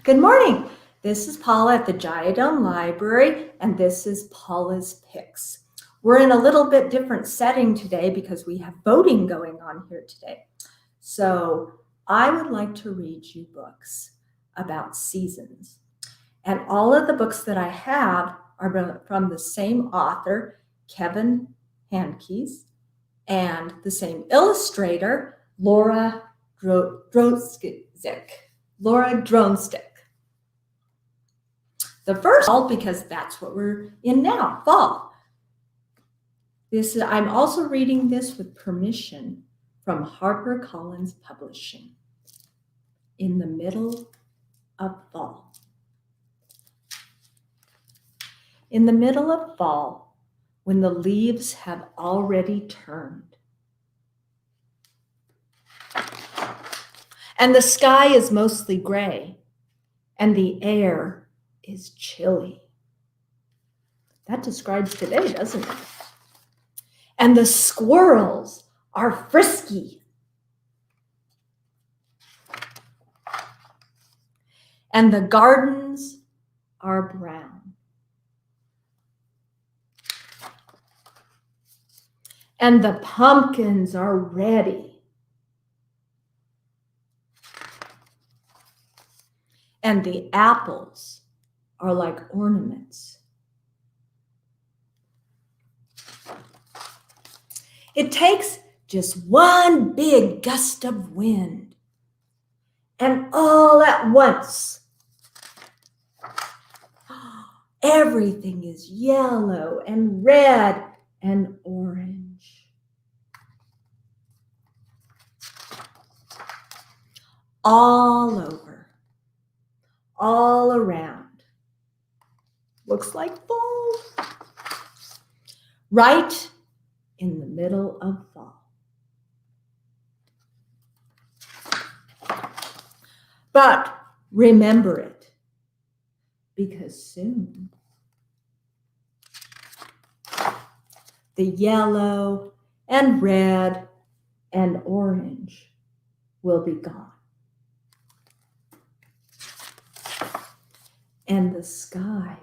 Good morning. This is Paula at the Giodone Library, and this is Paula's Picks. We're in a little bit different setting today because we have voting going on here today. So I would like to read you books about seasons. And all of the books that I have are from the same author, Kevin Handke's, and the same illustrator, Laura Dromstick. The first fall, because that's what we're in now, fall. I'm also reading this with permission from HarperCollins Publishing. In the middle of fall. In the middle of fall, when the leaves have already turned, and the sky is mostly gray, and the air is chilly. That describes today, doesn't it? And the squirrels are frisky. And the gardens are brown. And the pumpkins are ready. And the apples are like ornaments. It takes just one big gust of wind, and all at once, everything is yellow and red and orange. All over, all around. Looks like fall. Right in the middle of fall. But remember it, because soon the yellow and red and orange will be gone. And the sky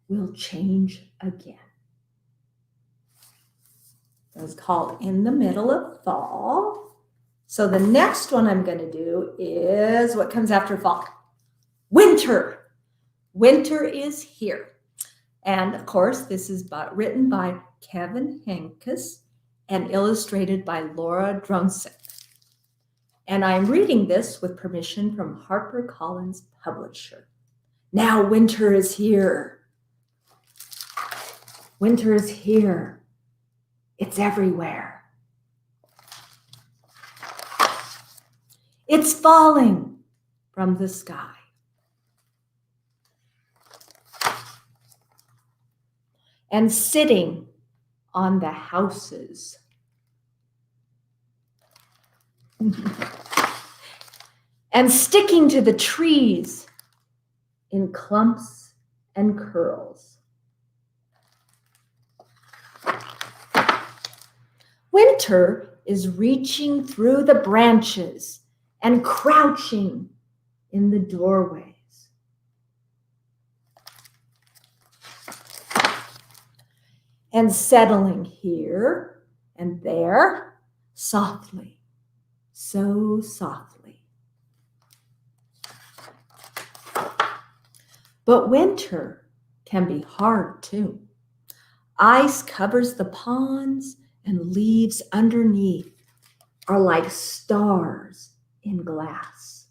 will change again. It's called In the Middle of Fall. So the next one I'm going to do is what comes after fall? Winter. Winter is here. And of course, this is written by Kevin Handke's and illustrated by Laura Dromstick. And I'm reading this with permission from HarperCollins Publisher. Now winter is here. Winter is here. It's everywhere. It's falling from the sky. And sitting on the houses. And sticking to the trees in clumps and curls. Winter is reaching through the branches and crouching in the doorways. And settling here and there, softly, so softly. But winter can be hard too. Ice covers the ponds, and leaves underneath are like stars in glass.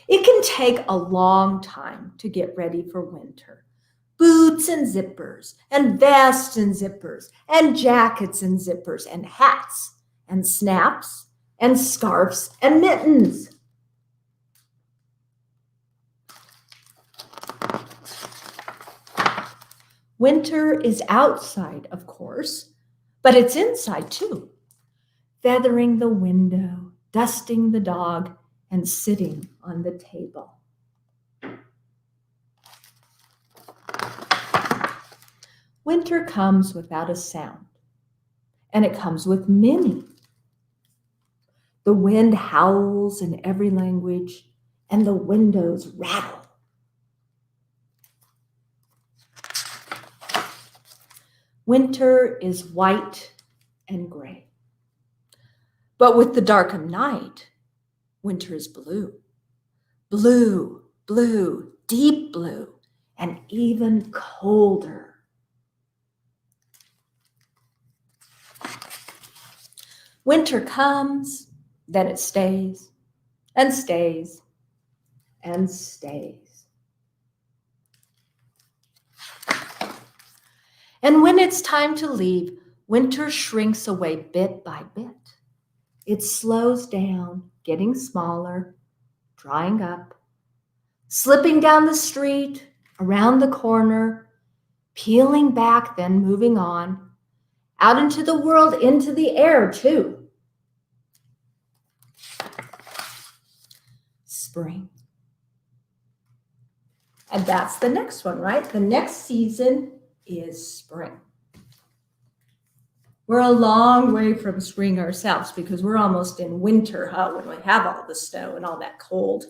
It can take a long time to get ready for winter. Boots and zippers, and vests and zippers, and jackets and zippers, and hats, and snaps, and scarves, and mittens. Winter is outside, of course, but it's inside too. Feathering the window, dusting the dog, and sitting on the table. Winter comes without a sound, and it comes with many. The wind howls in every language, and the windows rattle. Winter is white and gray. But with the dark of night, winter is blue. Blue, blue, deep blue, and even colder. Winter comes, then it stays, and stays, and stays. And when it's time to leave, winter shrinks away bit by bit. It slows down, getting smaller, drying up, slipping down the street, around the corner, peeling back, then moving on, out into the world, into the air too. Spring. And that's the next one, right? The next season is spring. We're a long way from spring ourselves because we're almost in winter, when we have all the snow and all that cold.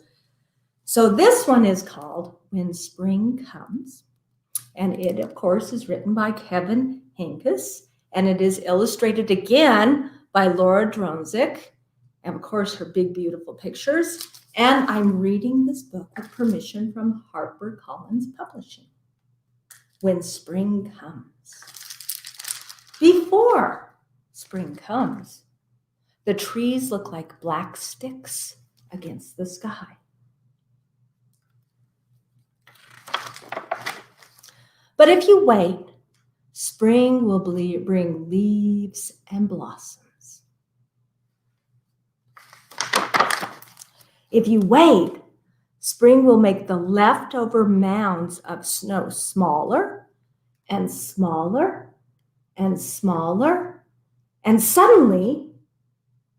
So this one is called When Spring Comes. And it, of course, is written by Kevin Hinckus. And it is illustrated again by Laura Dronzik. And of course, her big, beautiful pictures. And I'm reading this book with permission from HarperCollins Publishing. When Spring Comes. Before spring comes, the trees look like black sticks against the sky. But if you wait, spring will bring leaves and blossoms. If you wait, spring will make the leftover mounds of snow smaller and smaller and smaller, and suddenly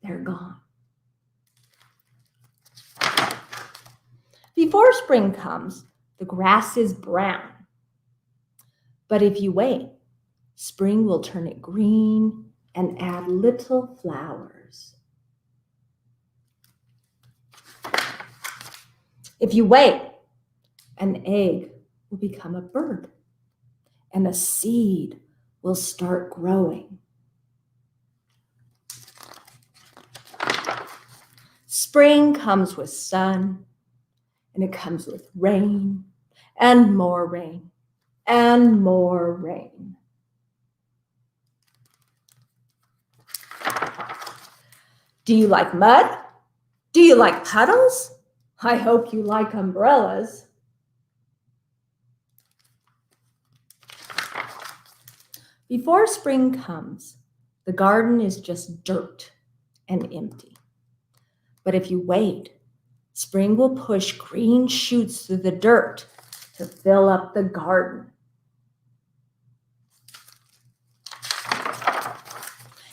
they're gone. Before spring comes, the grass is brown. But if you wait, spring will turn it green and add little flowers. If you wait, an egg will become a bird, and a seed will start growing. Spring comes with sun, and it comes with rain, and more rain, and more rain. Do you like mud? Do you like puddles? I hope you like umbrellas. Before spring comes, the garden is just dirt and empty. But if you wait, spring will push green shoots through the dirt to fill up the garden.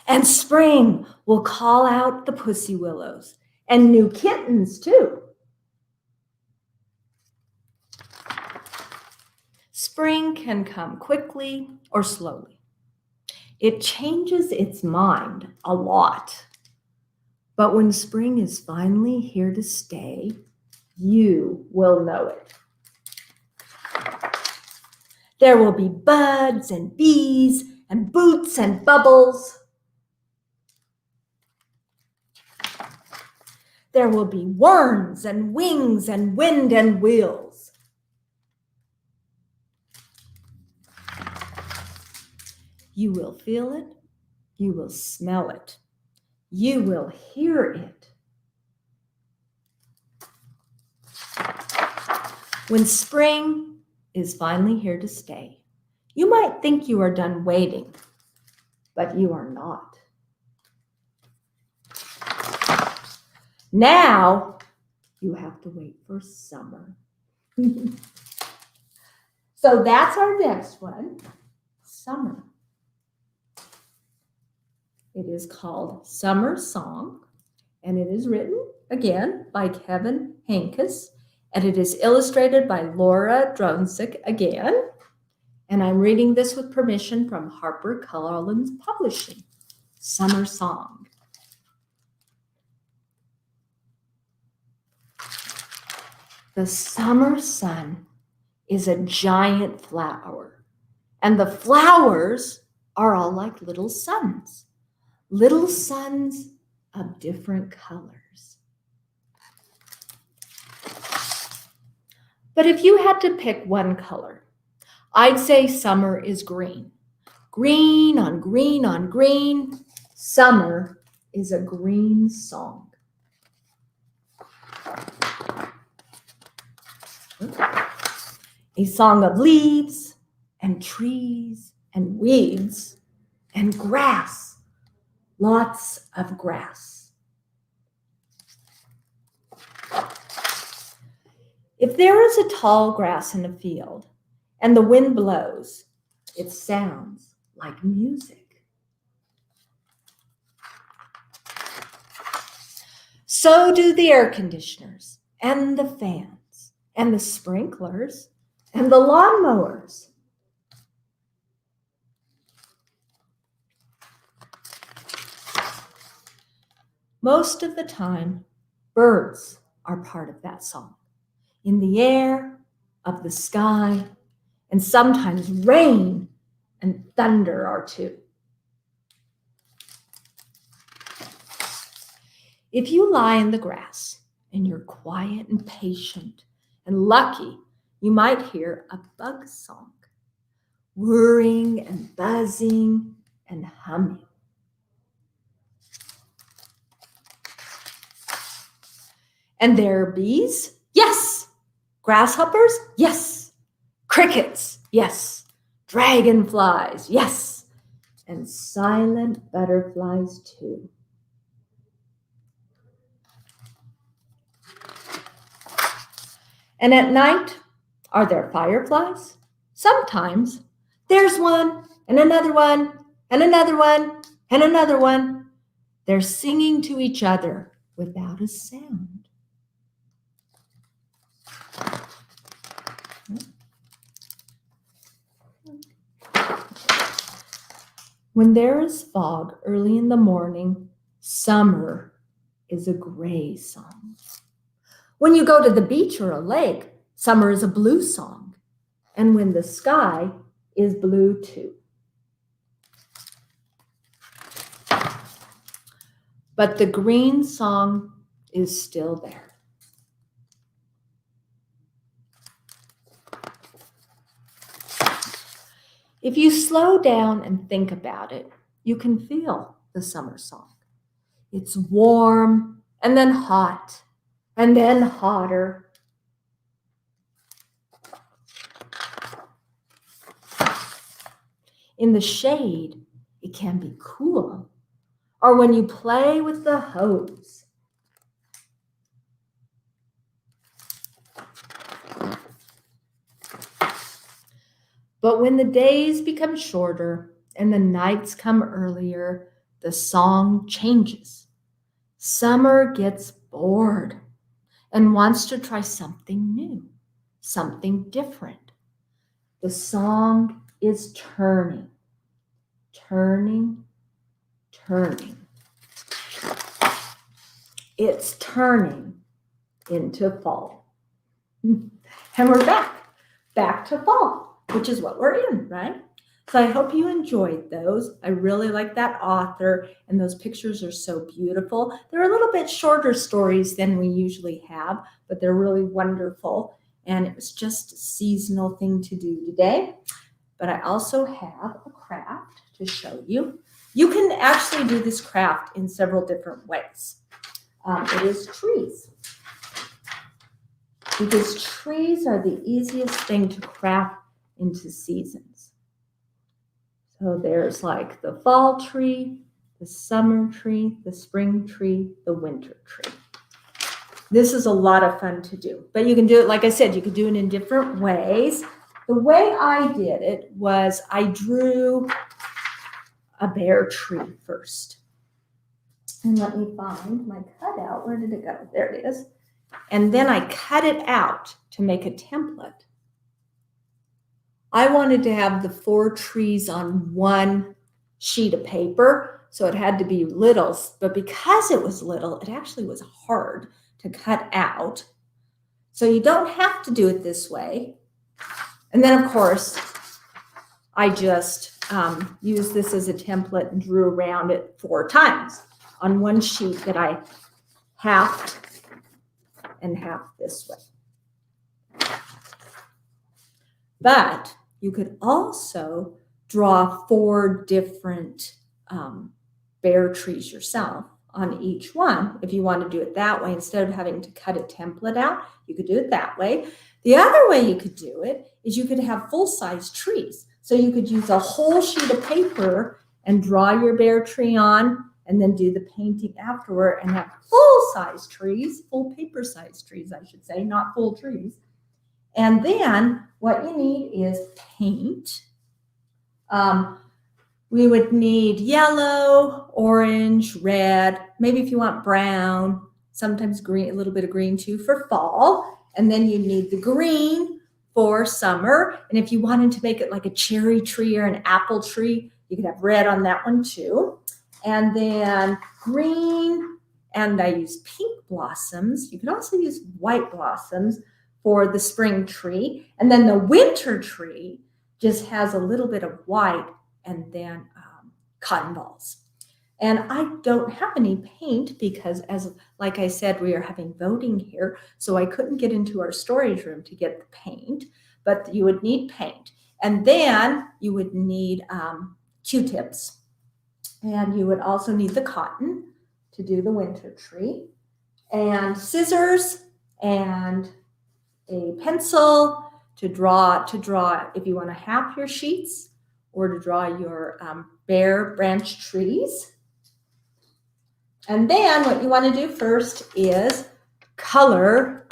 And spring will call out the pussy willows and new kittens too. Spring can come quickly or slowly. It changes its mind a lot. But when spring is finally here to stay, you will know it. There will be buds and bees and boots and bubbles. There will be worms and wings and wind and wheels. You will feel it. You will smell it. You will hear it. When spring is finally here to stay, you might think you are done waiting, but you are not. Now you have to wait for summer. So that's our next one, summer. It is called Summer Song, and it is written, again, by Kevin Hinckus, and it is illustrated by Laura Dronzik again. And I'm reading this with permission from HarperCollins Publishing, Summer Song. The summer sun is a giant flower, and the flowers are all like little suns of different colors. But if you had to pick one color, I'd say summer is green. Green on green on green. Summer is a green song. A song of leaves and trees and weeds and grass. Lots of grass. If there is a tall grass in a field and the wind blows, it sounds like music. So do the air conditioners and the fans and the sprinklers and the lawnmowers. Most of the time, birds are part of that song. In the air, of the sky, and sometimes rain and thunder are too. If you lie in the grass and you're quiet and patient and lucky, you might hear a bug song, whirring and buzzing and humming. And there are bees? Yes. Grasshoppers? Yes. Crickets? Yes. Dragonflies? Yes. And silent butterflies too. And at night, are there fireflies? Sometimes. There's one, and another one, and another one, and another one. They're singing to each other without a sound. When there is fog early in the morning, summer is a gray song. When you go to the beach or a lake, summer is a blue song. And when the sky is blue too. But the green song is still there. If you slow down and think about it, you can feel the summer song. It's warm and then hot and then hotter. In the shade, it can be cool, or when you play with the hose. But when the days become shorter and the nights come earlier, the song changes. Summer gets bored and wants to try something new, something different. The song is turning, turning, turning. It's turning into fall. And we're back to fall, which is what we're in, right? So I hope you enjoyed those. I really like that author, and those pictures are so beautiful. They're a little bit shorter stories than we usually have, but they're really wonderful. And it was just a seasonal thing to do today. But I also have a craft to show you. You can actually do this craft in several different ways. It is trees. Because trees are the easiest thing to craft into seasons. So there's like the fall tree, the summer tree, the spring tree, the winter tree. This is a lot of fun to do, but you can do it, like I said, you can do it in different ways. The way I did it was I drew a bare tree first. And let me find my cutout. Where did it go? There it is. And then I cut it out to make a template. I wanted to have the 4 trees on one sheet of paper, so it had to be little, but because it was little, it actually was hard to cut out. So you don't have to do it this way. And then, of course, I just used this as a template and drew around it 4 times on one sheet that I halved and halved this way. But you could also draw 4 different bear trees yourself on each one. If you want to do it that way, instead of having to cut a template out, you could do it that way. The other way you could do it is you could have full-size trees. So you could use a whole sheet of paper and draw your bear tree on, and then do the painting afterward and have full-size trees, full paper-size trees, I should say, not full trees. And then what you need is paint. We would need yellow, orange, red, maybe if you want brown, sometimes green, a little bit of green too for fall. And then you need the green for summer. And if you wanted to make it like a cherry tree or an apple tree, you could have red on that one too. And then green, and I use pink blossoms. You could also use white blossoms for the spring tree. And then the winter tree just has a little bit of white and then cotton balls. And I don't have any paint because, like I said, we are having voting here, so I couldn't get into our storage room to get the paint, but you would need paint. And then you would need Q-tips, and you would also need the cotton to do the winter tree, and scissors, and a pencil to draw if you want to half your sheets or to draw your bare branch trees. And then what you want to do first is color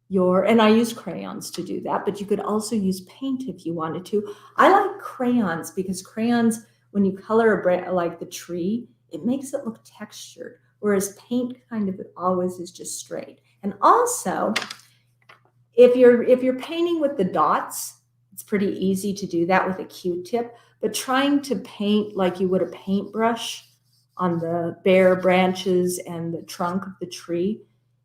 and I use crayons to do that, but you could also use paint if you wanted to. I like crayons because crayons, when you color like the tree, it makes it look textured, whereas paint kind of always is just straight. And also, if you're painting with the dots, it's pretty easy to do that with a Q-tip, but trying to paint like you would a paintbrush on the bare branches and the trunk of the tree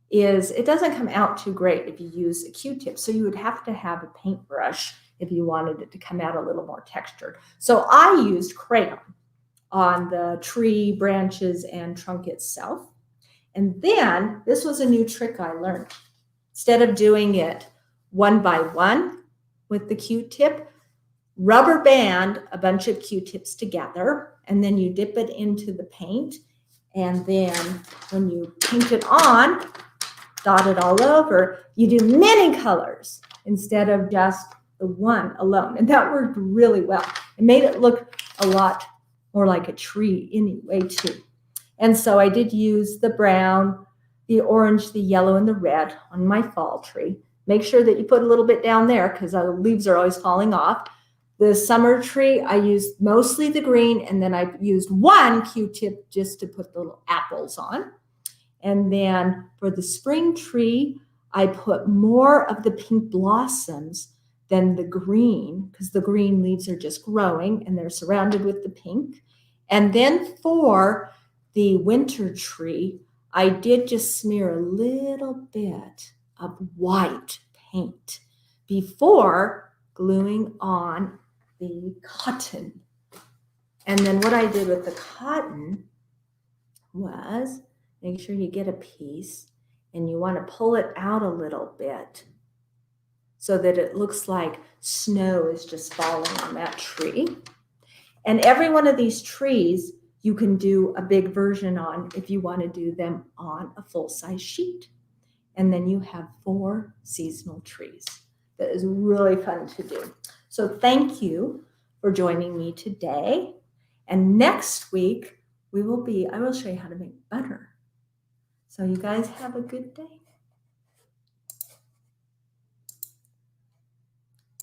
it doesn't come out too great if you use a Q-tip. So you would have to have a paintbrush if you wanted it to come out a little more textured. So I used crayon on the tree branches and trunk itself. And then this was a new trick I learned. Instead of doing it one by one with the Q-tip, rubber band a bunch of Q-tips together, and then you dip it into the paint. And then when you paint it on, dot it all over, you do many colors instead of just the one alone. And that worked really well. It made it look a lot more like a tree anyway too. And so I did use the brown, the orange, the yellow, and the red on my fall tree. Make sure that you put a little bit down there because the leaves are always falling off. The summer tree, I used mostly the green, and then I used one Q-tip just to put the little apples on. And then for the spring tree, I put more of the pink blossoms than the green because the green leaves are just growing and they're surrounded with the pink. And then for the winter tree, I did just smear a little bit of white paint before gluing on the cotton. And then what I did with the cotton was make sure you get a piece and you want to pull it out a little bit so that it looks like snow is just falling on that tree. And every one of these trees you can do a big version on if you want to do them on a full-size sheet. And then you have 4 seasonal trees. That is really fun to do. So thank you for joining me today. And next week, I will show you how to make butter. So you guys have a good day.